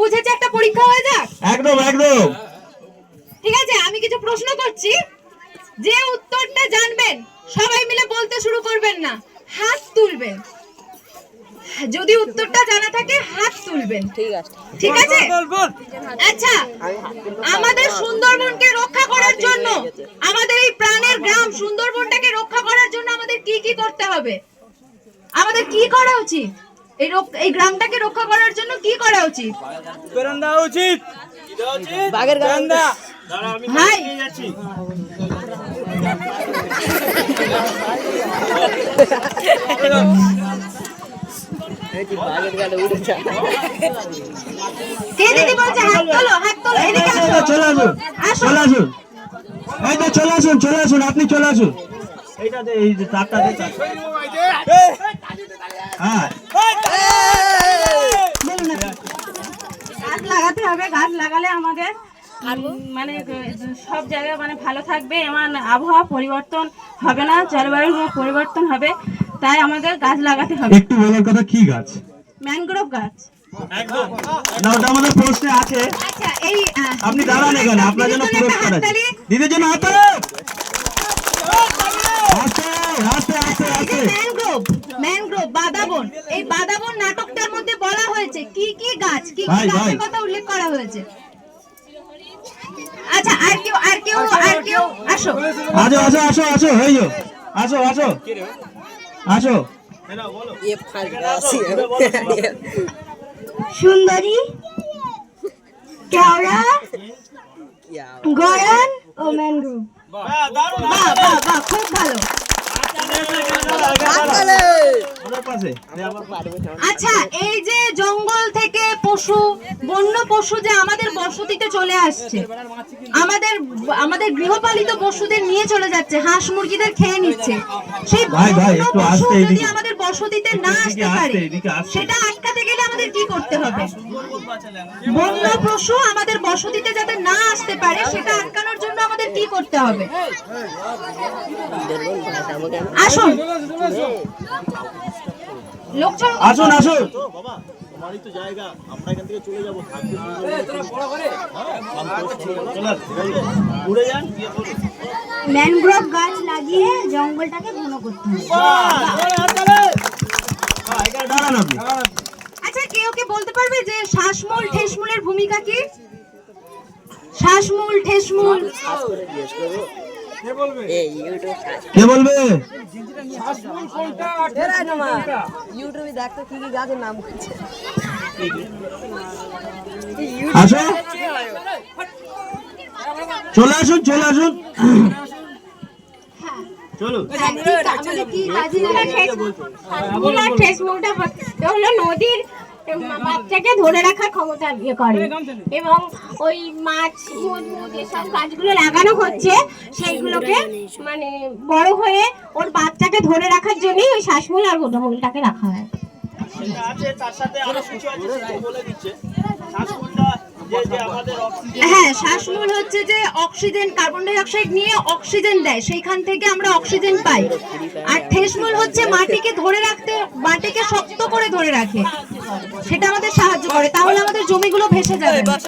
বুঝেছে একটা পরীক্ষা হয়ে যাক? একদম একদম। ঠিক আছে, আমি কিছু প্রশ্ন করছি, যে উত্তরটা জানবেন সবাই মিলে বলতে শুরু করবেন না, হাত তুলবেন। যদি উত্তরটা জানা থাকে হাত তুলবেন। ঠিক আছে, ঠিক আছে? আচ্ছা, আমাদের সুন্দরবনকে রক্ষা করার জন্য, আমাদের এই প্রাণের গ্রাম সুন্দরবনটাকে রক্ষা করার জন্য আমাদের কি কি করতে হবে? আমাদের কি করা উচিত? এই গ্রামটাকে রক্ষা করার জন্য কি করা উচিত? বেরান্দা উচিত, বাগের বেরান্দা। ভাই কে দিদি বলছে হাত তোলো, হাত তোলো, এদিকে আসো, চলে আসুন, চলে আসুন, এই তো চলে আসুন, চলে আসুন, আপনি চলে আসুন। এইটা দে, এই যে তারটা দে, হ্যাঁ গাছ লাগাতে হবে। গাছ লাগালে আমাদের মানে সব জায়গায় মানে ভালো থাকবে, এমন আবহাওয়া পরিবর্তন হবে না, জলবায়ু পরিবর্তন হবে, তাই আমাদের গাছ লাগাতে হবে। একটু বলার কথা, কি গাছ? ম্যানগ্রোভ গাছ। একদম না, ওটা আমাদের প্রশ্নে আছে। আচ্ছা, এই আপনি দাঁড়ান এখানে, আপনার জন্য পুরস্কার আছে। দিদির জন্য হাত তালি। ম্যানগ্রোভ বাদাবন, এই বাদাবন নাটকটার মধ্যে বলা হয়েছে কি কি গাছ, কি কি গাছের কথা উল্লেখ করা হয়েছে? আচ্ছা, আর কেউ আসো, আসো আসো আসো আসো, এই যো, আসো আসো আসো। সুন্দরী, কেওড়া, গয়ান ও ম্যানগ্রোভ। বাহ বাহ বাহ, খুব ভালো। আচ্ছা, এই যে জঙ্গল থেকে পশু, বন্য পশু যে আমাদের বসতিতে চলে আসছে, আমাদের গৃহপালিত পশুদের নিয়ে চলে যাচ্ছে, হাঁস মুরগিদের খেয়ে নিচ্ছে, সেই বন্য পশু যদি আমাদের বসতিতে না আসতে পারে, সেটা আটকাতে গেলে আমাদের কি করতে হবে? বন্য পশু আমাদের বসতিতে যাতে না আসতে পারে, সেটা আটকানোর জন্য আমাদের কি করতে হবে? আসুন, আসুন আসুন। ম্যানগ্রোভ গাছ লাগিয়ে জঙ্গলটাকে ঘন করতে হবে। আচ্ছা, কেউ কে বলতে পারবে যে শ্বাসমূল ঠেসমূলের ভূমিকা কি? শ্বাসমূল ঠেসমূল কে বলবে? ইউটিউবে দেখতে কি কি গাছের নাম করছে। আসো, চলে আসুন, চলে আসুন, চলো। হলো নদীর বাচ্চাকে ধরে রাখার ক্ষমতা করে, এবং ওই মাছ যেসব গাছগুলো লাগানো হচ্ছে সেইগুলোকে মানে বড় হয়ে ওর বাচ্চাকে ধরে রাখার জন্যই ওই শ্বাসমূল আর গোটামূলটাকে রাখা হয়। হ্যাঁ, শ্বাসমূল হচ্ছে যে অক্সিজেন, কার্বন ডাই অক্সাইড নিয়ে অক্সিজেন দেয়, সেইখান থেকে আমরা অক্সিজেন পাই। আর ঠেসমূল হচ্ছে মাটিকে ধরে রাখতে, মাটিকে শক্ত করে ধরে রাখে, সেটা আমাদের সাহায্য করে, তাহলে আমাদের জমিগুলো ভেসে যাবে।